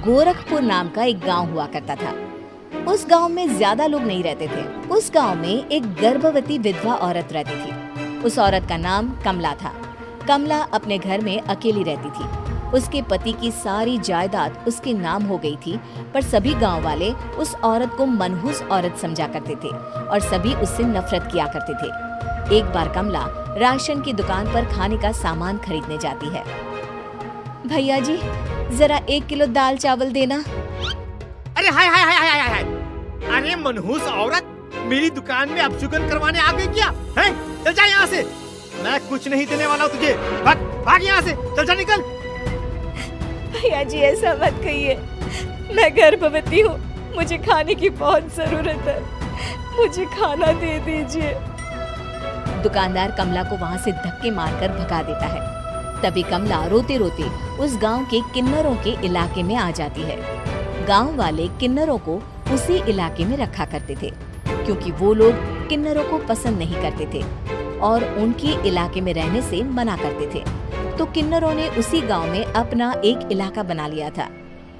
गोरखपुर नाम का एक गांव हुआ करता था। उस गांव में ज्यादा लोग नहीं रहते थे। उस गांव में एक गर्भवती विधवा औरत रहती थी। उस औरत का नाम कमला था। कमला अपने घर में अकेली रहती थी। उसके पति की सारी जायदाद उसके नाम हो गई थी, पर सभी गांव वाले उस औरत को मनहूस औरत समझा करते थे और सभी उससे नफरत किया करते थे। एक बार कमला राशन की दुकान पर खाने का सामान खरीदने जाती है। भैया जी, जरा 1 किलो दाल चावल देना। अरे हाय हाय हाय हाय हाय, अरे मनहूस औरत, मेरी दुकान में अपशुगन करवाने आ गई क्या? हैं? चल जा यहाँ से, मैं कुछ नहीं देने वाला हूँ तुझे। भाग भाग यहाँ से, चल जा निकल। भैया जी ऐसा मत कहिए, मैं गर्भवती हूँ, मुझे खाने की बहुत जरूरत है, मुझे खाना दे दीजिए। दुकानदार कमला को वहाँ से धक्के मारकर भगा देता है। तभी कमला रोते रोते उस गांव के किन्नरों के इलाके में आ जाती है। गांव वाले किन्नरों को उसी इलाके में रखा करते थे, क्योंकि वो लोग किन्नरों को पसंद नहीं करते थे और उनके इलाके में रहने से मना करते थे। तो किन्नरों ने उसी गांव में अपना एक इलाका बना लिया था।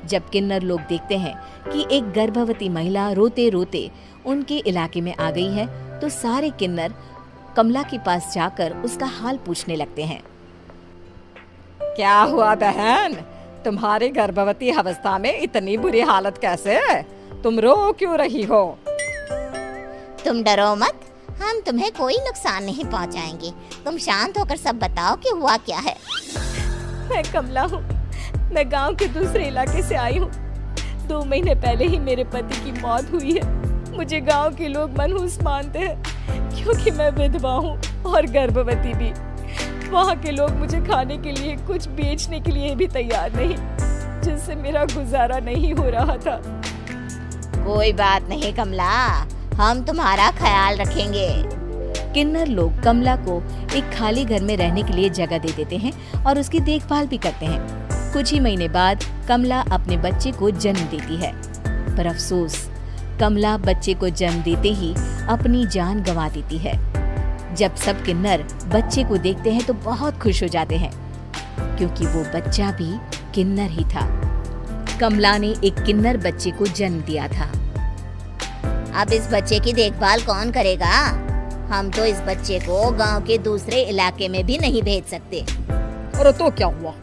जब किन्नर लोग देखते हैं कि एक गर्भवती महिला रोते रोते उनके इलाके में आ गई है, तो सारे किन्नर कमला के पास जाकर उसका हाल पूछने लगते हैं। क्या हुआ बहन, तुम्हारी गर्भवती अवस्था में इतनी बुरी हालत कैसे? तुम रो क्यों रही हो? तुम डरो मत, हम तुम्हें कोई नुकसान नहीं पहुंचाएंगे। तुम शांत होकर सब बताओ कि हुआ क्या है। मैं कमला हूँ, मैं गांव के दूसरे इलाके से आई हूँ। 2 महीने पहले ही मेरे पति की मौत हुई है। मुझे गांव के लोग मनहूस मानते हैं, क्योंकि मैं विधवा हूँ और गर्भवती भी। वहाँ के लोग मुझे खाने के लिए कुछ बेचने के लिए भी तैयार नहीं, जिससे मेरा गुजारा नहीं हो रहा था। कोई बात नहीं कमला, हम तुम्हारा ख्याल रखेंगे। किन्नर लोग कमला को एक खाली घर में रहने के लिए जगह दे देते हैं और उसकी देखभाल भी करते हैं। कुछ ही महीने बाद कमला अपने बच्चे को जन्म देती है, पर अफसोस, कमला बच्चे को जन्म देते ही अपनी जान गंवा देती है। जब सब किन्नर बच्चे को देखते हैं तो बहुत खुश हो जाते हैं, क्योंकि वो बच्चा भी किन्नर ही था। कमला ने एक किन्नर बच्चे को जन्म दिया था। अब इस बच्चे की देखभाल कौन करेगा? हम तो इस बच्चे को गांव के दूसरे इलाके में भी नहीं भेज सकते। अरे तो क्या हुआ,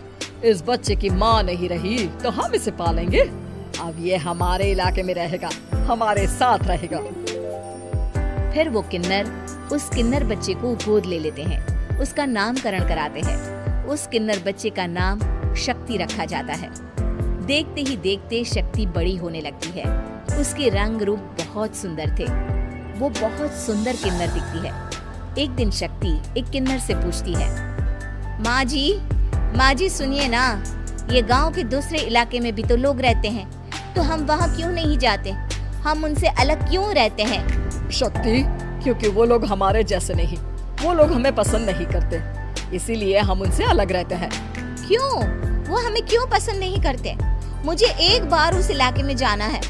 इस बच्चे की माँ नहीं रही तो हम इसे पालेंगे। अब ये हमारे इलाके में रहेगा, हमारे साथ रहेगा। फिर वो किन्नर उस किन्नर बच्चे को गोद ले लेते हैं, उसका नामकरण कराते हैं। उस किन्नर बच्चे का नाम शक्ति रखा जाता है। देखते ही देखते शक्ति बड़ी होने लगती है। उसके रंग रूप बहुत सुंदर थे। वो बहुत सुंदर किन्नर दिखती है। एक दिन शक्ति एक किन्नर से पूछती है, माँ जी सुनिए ना, ये गांव के दूसरे इलाके में भी तो लोग रहते हैं, तो हम वहाँ क्यों नहीं जाते? हम उनसे अलग क्यों रहते हैं? शक्ति, क्योंकि वो लोग हमारे जैसे नहीं, वो लोग हमें पसंद नहीं करते, इसीलिए हम उनसे अलग रहते हैं। क्यों? वो हमें क्यों पसंद नहीं करते? मुझे एक बार उस इलाके में जाना है,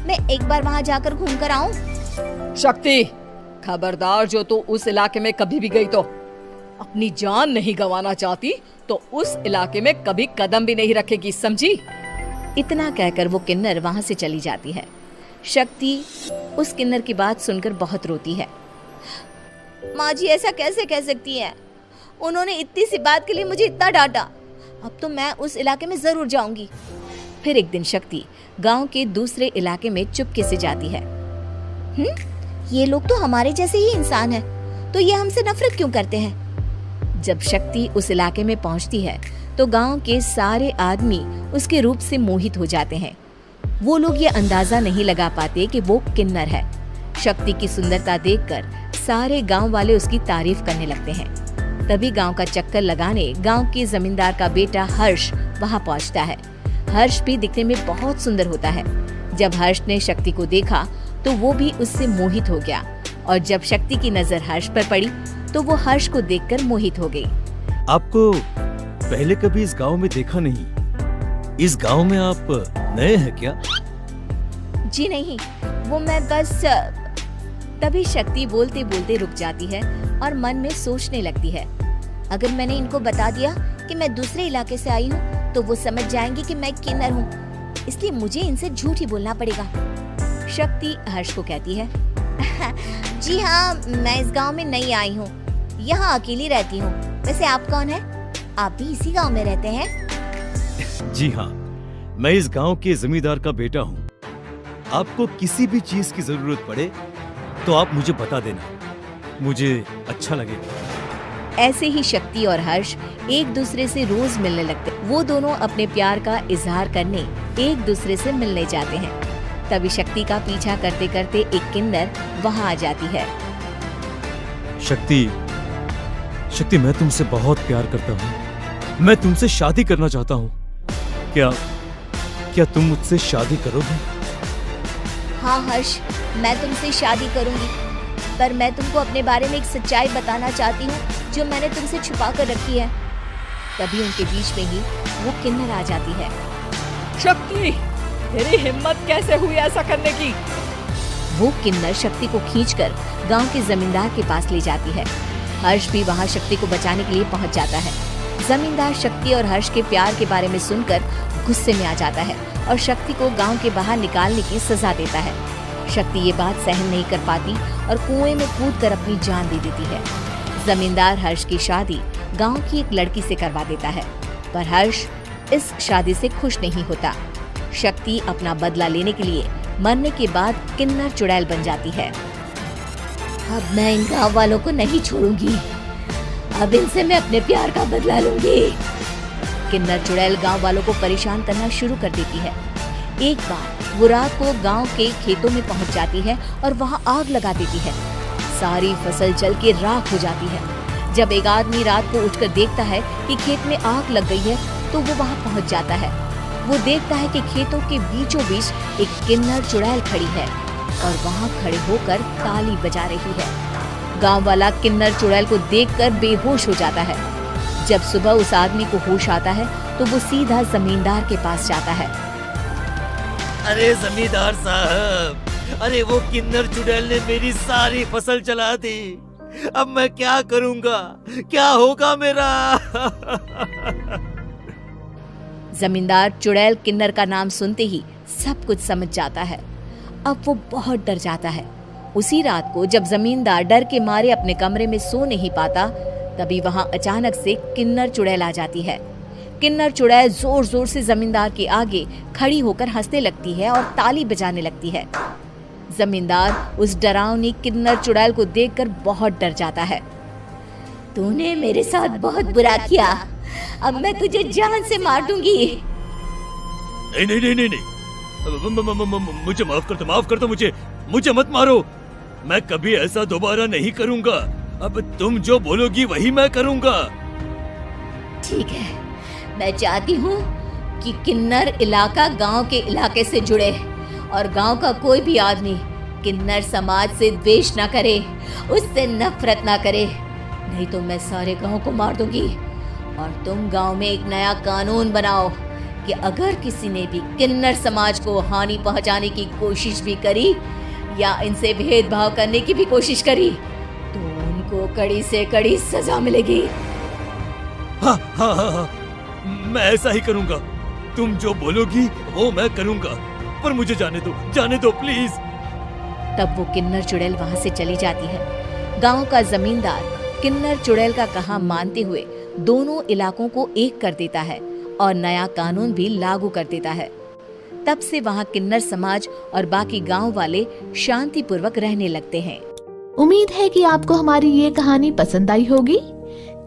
मैं एक बार वहाँ जाकर घूम कर आऊँ। शक्ति, खबरदार, जो तू उस इलाके में कभी भी गई तो अपनी जान नहीं गंवाना चाहती तो उस इलाके में कभी कदम भी नहीं रखेगी, समझी? इतना कहकर वो किन्नर वहाँ से चली जाती है। शक्ति उस किन्नर की बात सुनकर बहुत रोती है। माँ जी ऐसा कैसे कह सकती है? उन्होंने इतनी सी बात के लिए मुझे इतना डांटा। अब तो मैं उस इलाके में जरूर जाऊंगी। फिर एक दिन शक्ति गांव के दूसरे इलाके में चुपके से जाती है। ये लोग तो हमारे जैसे ही इंसान हैं, तो ये हमसे नफरत क्यों करते हैं? जब शक्ति उस इलाके में पहुंचती है तो गांव के सारे आदमी उसके रूप से मोहित हो जाते हैं। वो लोग ये अंदाजा नहीं लगा पाते कि वो किन्नर है। शक्ति की सुंदरता देखकर सारे गांव वाले उसकी तारीफ करने लगते हैं। तभी गांव का चक्कर लगाने गांव के जमींदार का बेटा हर्ष वहां पहुंचता है। हर्ष भी दिखने में बहुत सुंदर होता है। जब हर्ष ने शक्ति को देखा तो वो भी उससे मोहित हो गया, और जब शक्ति की नजर हर्ष पर पड़ी तो वो हर्ष को देखकर मोहित हो गई। आपको पहले कभी इस गांव में देखा नहीं। इस गांव में आप नए हैं क्या? जी नहीं, वो मैं बस। तभी शक्ति बोलते बोलते रुक जाती है और मन में सोचने लगती है, अगर मैंने इनको बता दिया कि मैं दूसरे इलाके से आई हूँ तो वो समझ जाएंगे कि मैं किन्नर हूँ। इसलिए मुझे इनसे झूठ ही बोलना पड़ेगा। शक्ति हर्ष को कहती है, जी हाँ, मैं इस गांव में नई आई हूँ, यहाँ अकेली रहती हूँ। वैसे आप कौन है? आप भी इसी गांव में रहते हैं? जी हाँ, मैं इस गांव के जमींदार का बेटा हूँ। आपको किसी भी चीज की जरूरत पड़े तो आप मुझे बता देना, मुझे अच्छा लगेगा। ऐसे ही शक्ति और हर्ष एक दूसरे से रोज मिलने लगते। वो दोनों अपने प्यार का इजहार करने एक दूसरे से मिलने जाते हैं। तभी शक्ति का पीछा करते करते एक किन्नर वहाँ आ जाती है। शक्ति, मैं तुमसे बहुत प्यार करता हूँ। मैं तुमसे शादी करना चाहता हूँ। क्या तुम मुझसे शादी करोगे? हाँ हर्ष, मैं तुमसे शादी करूंगी, पर मैं तुमको अपने बारे में एक सच्चाई बताना चाहती हूँ जो मैंने तुमसे छुपा कर रखी है। तभी उनके बीच में ही वो किन्नर आ जाती है। शक्ति, तेरी हिम्मत कैसे हुई ऐसा करने की? वो किन्नर शक्ति को खींचकर गांव के जमींदार के पास ले जाती है। हर्ष भी वहां शक्ति को बचाने के लिए पहुंच जाता है। जमींदार शक्ति और हर्ष के प्यार के बारे में सुनकर गुस्से में आ जाता है और शक्ति को गांव के बाहर निकालने की सजा देता है। शक्ति ये बात सहन नहीं कर पाती और कुएं में कूदकर अपनी जान दे देती है। जमींदार हर्ष की शादी गांव की एक लड़की से करवा देता है, पर हर्ष इस शादी से खुश नहीं होता। शक्ति अपना बदला लेने के लिए मरने के बाद किन्नर चुड़ैल बन जाती है। अब मैं इन गांव वालों को नहीं छोड़ूंगी, अब इनसे मैं अपने प्यार का बदला लूंगी। किन्नर चुड़ैल गांव वालों को परेशान करना शुरू कर देती है। एक बार वो रात को गांव के खेतों में पहुंच जाती है और वहां आग लगा देती है। सारी फसल जल के राख हो जाती है। जब एक आदमी रात को उठकर देखता है कि खेत में आग लग गई है तो वो वहां पहुंच जाता है। वो देखता है कि खेतों के बीचों बीच एक किन्नर चुड़ैल खड़ी है और वहां खड़े होकर ताली बजा रही है। गांव वाला किन्नर चुड़ैल को देखकर बेहोश हो जाता है। जब सुबह उस आदमी को होश आता है तो वो सीधा जमींदार के पास जाता है। अरे जमींदार साहब, अरे वो किन्नर चुड़ैल ने मेरी सारी फसल जला दी। अब मैं क्या करूंगा? क्या होगा मेरा? जमींदार चुड़ैल किन्नर का नाम सुनते ही सब कुछ समझ जाता है। अब वो बहुत डर जाता है। उसी रात को जब जमींदार डर के मारे अपने कमरे में सो नहीं पाता, तभी वहां अचानक से किन्नर चुड़ैल आ जाती है। किन्नर चुड़ैल जोर जोर से जमींदार के आगे खड़ी होकर हंसने लगती है और ताली बजाने लगती है। जमींदार उस डरावनी किन्नर चुड़ैल को देखकर बहुत डर जाता है। तूने मेरे साथ बहुत बुरा किया, अब मैं तुझे जान से मार दूंगी। नहीं नहीं नहीं नहीं, नहीं। मुझे माफ कर दो, मुझे मत मारो। मैं कभी ऐसा दोबारा नहीं करूंगा। अब तुम जो बोलोगी वही मैं करूंगा। ठीक है, मैं चाहती हूँ कि किन्नर इलाका गांव के इलाके से जुड़े और गांव का कोई भी आदमी किन्नर समाज से द्वेष ना करे, उससे नफरत ना करे, नहीं तो मैं सारे गांव को मार दूंगी। और तुम गांव में एक नया कानून बनाओ कि अगर किसी ने भी किन्नर समाज को हानि पहुंचाने की कोशिश भी करी या इनसे भेदभाव करने की भी कोशिश करी तो उनको कड़ी से कड़ी सजा मिलेगी। हाँ हाँ हाँ हाँ, मैं ऐसा ही करूंगा। तुम जो बोलोगी वो मैं करूंगा, पर मुझे जाने दो प्लीज। तब वो किन्नर चुड़ैल वहां से चली जाती है। गांव का जमींदार किन्नर चुड़ैल का कहा मानते हुए दोनों इलाकों को एक कर देता है और नया कानून भी लागू कर देता है। तब से वहां किन्नर समाज और बाकी गांव वाले शांतिपूर्वक रहने लगते हैं। उम्मीद है कि आपको हमारी ये कहानी पसंद आई होगी।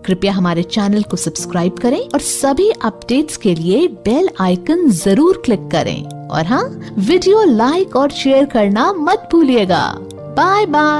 कृपया हमारे चैनल को सब्सक्राइब करें और सभी अपडेट्स के लिए बेल आइकन जरूर क्लिक करें। और हाँ, वीडियो लाइक और शेयर करना मत भूलिएगा। Bye bye.